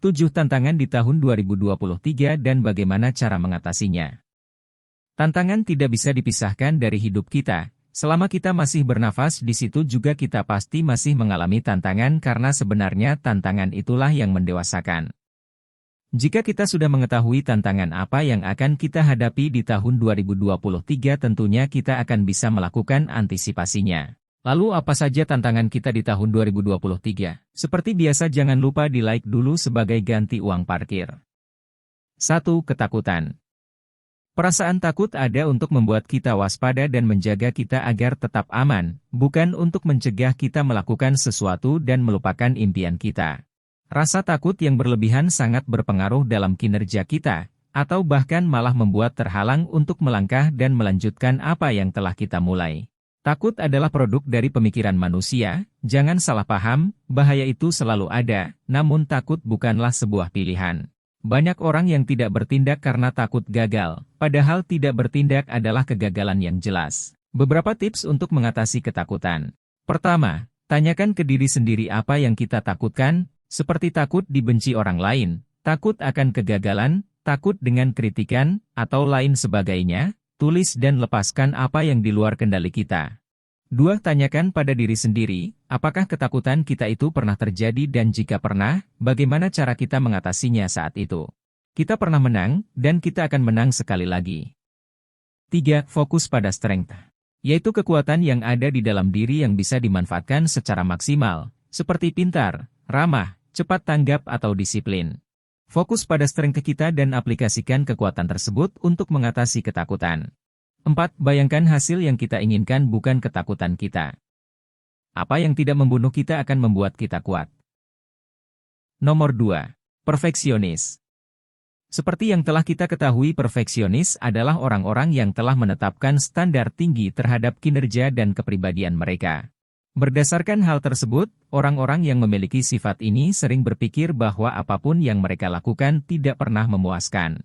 7 tantangan di tahun 2023 dan bagaimana cara mengatasinya. Tantangan tidak bisa dipisahkan dari hidup kita. Selama kita masih bernafas di situ juga kita pasti masih mengalami tantangan karena sebenarnya tantangan itulah yang mendewasakan. Jika kita sudah mengetahui tantangan apa yang akan kita hadapi di tahun 2023 tentunya kita akan bisa melakukan antisipasinya. Lalu apa saja tantangan kita di tahun 2023? Seperti biasa jangan lupa di like dulu sebagai ganti uang parkir. 1. Ketakutan. Perasaan takut ada untuk membuat kita waspada dan menjaga kita agar tetap aman, bukan untuk mencegah kita melakukan sesuatu dan melupakan impian kita. Rasa takut yang berlebihan sangat berpengaruh dalam kinerja kita, atau bahkan malah membuat terhalang untuk melangkah dan melanjutkan apa yang telah kita mulai. Takut adalah produk dari pemikiran manusia, jangan salah paham, bahaya itu selalu ada, namun takut bukanlah sebuah pilihan. Banyak orang yang tidak bertindak karena takut gagal, padahal tidak bertindak adalah kegagalan yang jelas. Beberapa tips untuk mengatasi ketakutan. Pertama, tanyakan ke diri sendiri apa yang kita takutkan, seperti takut dibenci orang lain, takut akan kegagalan, takut dengan kritikan, atau lain sebagainya. Tulis dan lepaskan apa yang di luar kendali kita. 2. Tanyakan pada diri sendiri, apakah ketakutan kita itu pernah terjadi dan jika pernah, bagaimana cara kita mengatasinya saat itu. Kita pernah menang, dan kita akan menang sekali lagi. 3. Fokus pada strength, yaitu kekuatan yang ada di dalam diri yang bisa dimanfaatkan secara maksimal, seperti pintar, ramah, cepat tanggap atau disiplin. Fokus pada strength kita dan aplikasikan kekuatan tersebut untuk mengatasi ketakutan. 4. Bayangkan hasil yang kita inginkan bukan ketakutan kita. Apa yang tidak membunuh kita akan membuat kita kuat. Nomor 2. Perfeksionis. Seperti yang telah kita ketahui, perfeksionis adalah orang-orang yang telah menetapkan standar tinggi terhadap kinerja dan kepribadian mereka. Berdasarkan hal tersebut, orang-orang yang memiliki sifat ini sering berpikir bahwa apapun yang mereka lakukan tidak pernah memuaskan.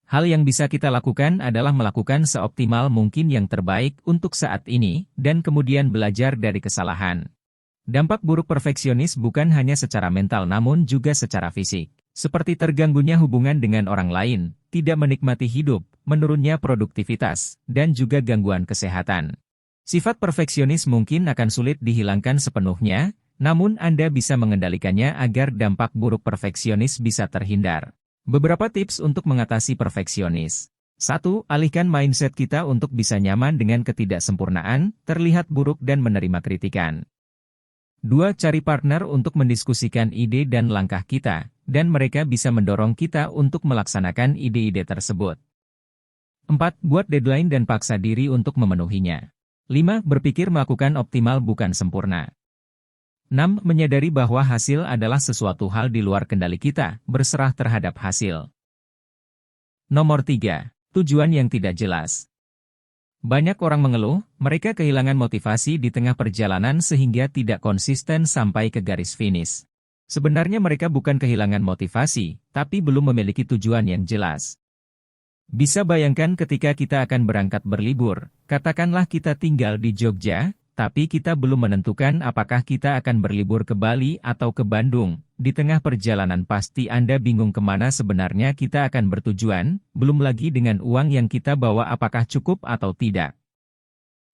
Hal yang bisa kita lakukan adalah melakukan seoptimal mungkin yang terbaik untuk saat ini, dan kemudian belajar dari kesalahan. Dampak buruk perfeksionis bukan hanya secara mental namun juga secara fisik, seperti terganggunya hubungan dengan orang lain, tidak menikmati hidup, menurunnya produktivitas, dan juga gangguan kesehatan. Sifat perfeksionis mungkin akan sulit dihilangkan sepenuhnya, namun Anda bisa mengendalikannya agar dampak buruk perfeksionis bisa terhindar. Beberapa tips untuk mengatasi perfeksionis. 1. Alihkan mindset kita untuk bisa nyaman dengan ketidaksempurnaan, terlihat buruk dan menerima kritikan. 2. Cari partner untuk mendiskusikan ide dan langkah kita, dan mereka bisa mendorong kita untuk melaksanakan ide-ide tersebut. 4. Buat deadline dan paksa diri untuk memenuhinya. 5. Berpikir melakukan optimal bukan sempurna. 6. Menyadari bahwa hasil adalah sesuatu hal di luar kendali kita, berserah terhadap hasil. Nomor 3. Tujuan yang tidak jelas. Banyak orang mengeluh, mereka kehilangan motivasi di tengah perjalanan sehingga tidak konsisten sampai ke garis finish. Sebenarnya mereka bukan kehilangan motivasi, tapi belum memiliki tujuan yang jelas. Bisa bayangkan ketika kita akan berangkat berlibur, katakanlah kita tinggal di Jogja, tapi kita belum menentukan apakah kita akan berlibur ke Bali atau ke Bandung. Di tengah perjalanan pasti Anda bingung kemana sebenarnya kita akan bertujuan, belum lagi dengan uang yang kita bawa apakah cukup atau tidak.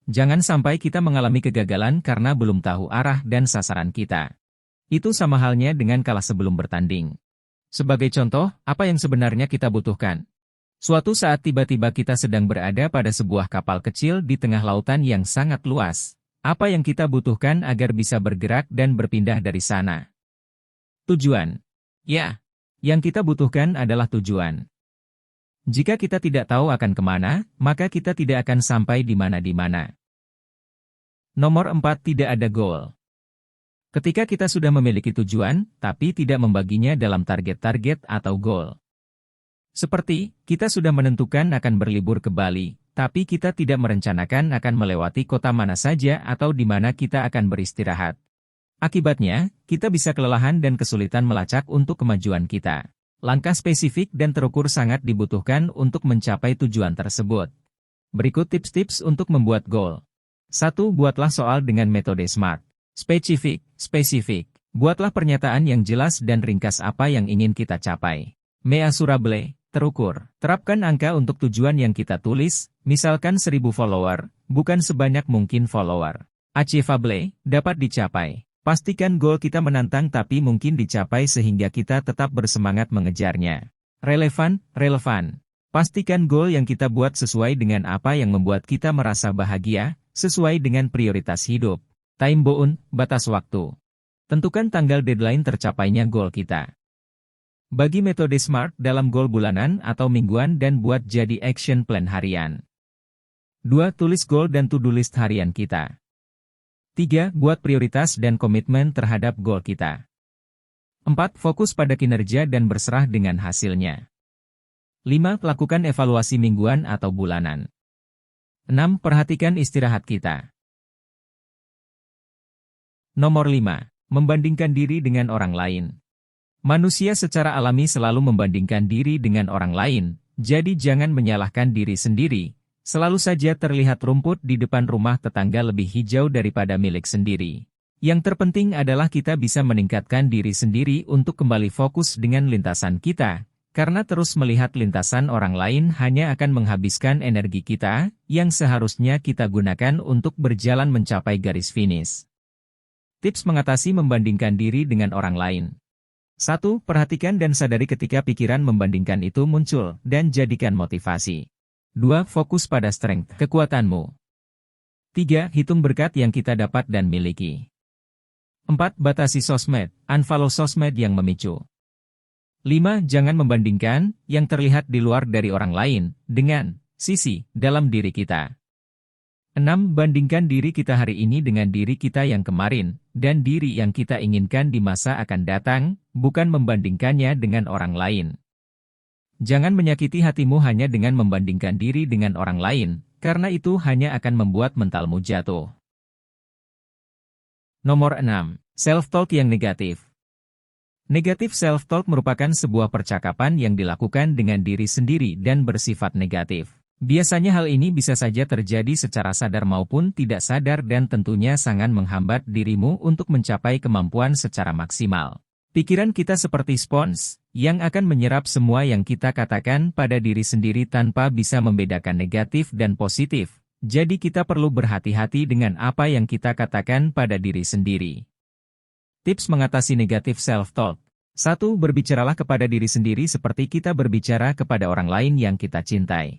Jangan sampai kita mengalami kegagalan karena belum tahu arah dan sasaran kita. Itu sama halnya dengan kalah sebelum bertanding. Sebagai contoh, apa yang sebenarnya kita butuhkan? Suatu saat tiba-tiba kita sedang berada pada sebuah kapal kecil di tengah lautan yang sangat luas. Apa yang kita butuhkan agar bisa bergerak dan berpindah dari sana? Tujuan. Ya, yang kita butuhkan adalah tujuan. Jika kita tidak tahu akan kemana, maka kita tidak akan sampai di mana-mana. Nomor 4. Tidak ada goal. Ketika kita sudah memiliki tujuan, tapi tidak membaginya dalam target-target atau goal. Seperti, kita sudah menentukan akan berlibur ke Bali, tapi kita tidak merencanakan akan melewati kota mana saja atau di mana kita akan beristirahat. Akibatnya, kita bisa kelelahan dan kesulitan melacak untuk kemajuan kita. Langkah spesifik dan terukur sangat dibutuhkan untuk mencapai tujuan tersebut. Berikut tips-tips untuk membuat goal. 1. Buatlah soal dengan metode SMART. Spesifik, Buatlah pernyataan yang jelas dan ringkas apa yang ingin kita capai. Measurable, terukur. Terapkan angka untuk tujuan yang kita tulis, misalkan 1000 follower, bukan sebanyak mungkin follower. Achievable, dapat dicapai. Pastikan goal kita menantang tapi mungkin dicapai sehingga kita tetap bersemangat mengejarnya. Relevan. Pastikan goal yang kita buat sesuai dengan apa yang membuat kita merasa bahagia, sesuai dengan prioritas hidup. Time bound, batas waktu. Tentukan tanggal deadline tercapainya goal kita. Bagi metode SMART dalam goal bulanan atau mingguan dan buat jadi action plan harian. 2. Tulis goal dan to-do list harian kita. 3. Buat prioritas dan komitmen terhadap goal kita. 4. Fokus pada kinerja dan berserah dengan hasilnya. 5. Lakukan evaluasi mingguan atau bulanan. 6. Perhatikan istirahat kita. Nomor 5. Membandingkan diri dengan orang lain. Manusia secara alami selalu membandingkan diri dengan orang lain, jadi jangan menyalahkan diri sendiri. Selalu saja terlihat rumput di depan rumah tetangga lebih hijau daripada milik sendiri. Yang terpenting adalah kita bisa meningkatkan diri sendiri untuk kembali fokus dengan lintasan kita. Karena terus melihat lintasan orang lain hanya akan menghabiskan energi kita, yang seharusnya kita gunakan untuk berjalan mencapai garis finish. Tips mengatasi membandingkan diri dengan orang lain. 1. Perhatikan dan sadari ketika pikiran membandingkan itu muncul, dan jadikan motivasi. 2. Fokus pada strength, kekuatanmu. 3. Hitung berkat yang kita dapat dan miliki. 4. Batasi sosmed, unfollow sosmed yang memicu. 5. Jangan membandingkan yang terlihat di luar dari orang lain dengan sisi dalam diri kita. 6. Bandingkan diri kita hari ini dengan diri kita yang kemarin, dan diri yang kita inginkan di masa akan datang, bukan membandingkannya dengan orang lain. Jangan menyakiti hatimu hanya dengan membandingkan diri dengan orang lain, karena itu hanya akan membuat mentalmu jatuh. Nomor 6. Self-talk yang negatif. Negatif self-talk merupakan sebuah percakapan yang dilakukan dengan diri sendiri dan bersifat negatif. Biasanya hal ini bisa saja terjadi secara sadar maupun tidak sadar dan tentunya sangat menghambat dirimu untuk mencapai kemampuan secara maksimal. Pikiran kita seperti spons, yang akan menyerap semua yang kita katakan pada diri sendiri tanpa bisa membedakan negatif dan positif. Jadi kita perlu berhati-hati dengan apa yang kita katakan pada diri sendiri. Tips mengatasi negatif self-talk. 1. Berbicaralah kepada diri sendiri seperti kita berbicara kepada orang lain yang kita cintai.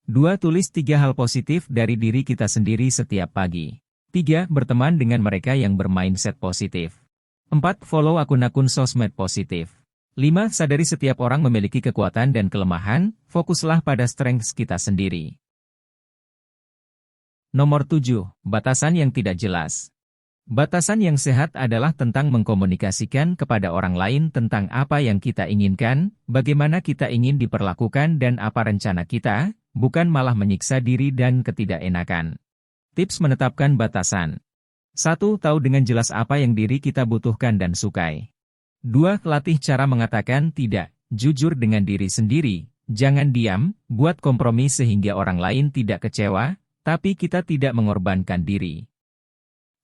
2. Tulis 3 hal positif dari diri kita sendiri setiap pagi. 3. Berteman dengan mereka yang bermindset positif. 4. Follow akun-akun sosmed positif. 5. Sadari setiap orang memiliki kekuatan dan kelemahan, fokuslah pada strengths kita sendiri. Nomor 7. Batasan yang tidak jelas. Batasan yang sehat adalah tentang mengkomunikasikan kepada orang lain tentang apa yang kita inginkan, bagaimana kita ingin diperlakukan dan apa rencana kita, bukan malah menyiksa diri dan ketidakenakan. Tips menetapkan batasan. 1. Tahu dengan jelas apa yang diri kita butuhkan dan sukai. 2. Latih cara mengatakan tidak, jujur dengan diri sendiri, jangan diam, buat kompromi sehingga orang lain tidak kecewa, tapi kita tidak mengorbankan diri.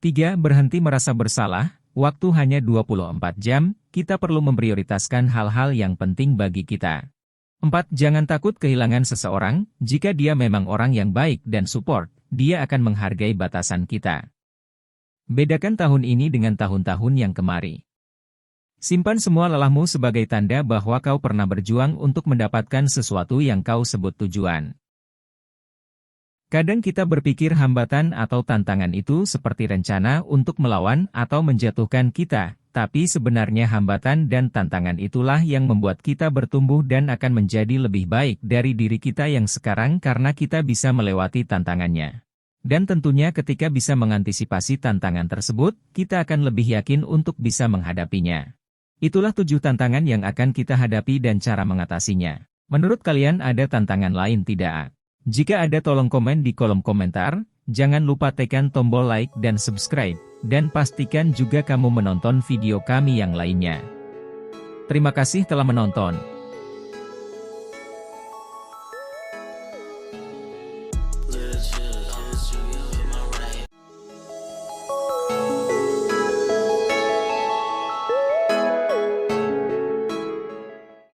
3. Berhenti merasa bersalah, waktu hanya 24 jam, kita perlu memprioritaskan hal-hal yang penting bagi kita. 4. Jangan takut kehilangan seseorang, jika dia memang orang yang baik dan support, dia akan menghargai batasan kita. Bedakan tahun ini dengan tahun-tahun yang kemari. Simpan semua lelahmu sebagai tanda bahwa kau pernah berjuang untuk mendapatkan sesuatu yang kau sebut tujuan. Kadang kita berpikir hambatan atau tantangan itu seperti rencana untuk melawan atau menjatuhkan kita, tapi sebenarnya hambatan dan tantangan itulah yang membuat kita bertumbuh dan akan menjadi lebih baik dari diri kita yang sekarang karena kita bisa melewati tantangannya. Dan tentunya ketika bisa mengantisipasi tantangan tersebut, kita akan lebih yakin untuk bisa menghadapinya. Itulah 7 tantangan yang akan kita hadapi dan cara mengatasinya. Menurut kalian ada tantangan lain tidak? Jika ada tolong komen di kolom komentar, jangan lupa tekan tombol like dan subscribe, dan pastikan juga kamu menonton video kami yang lainnya. Terima kasih telah menonton.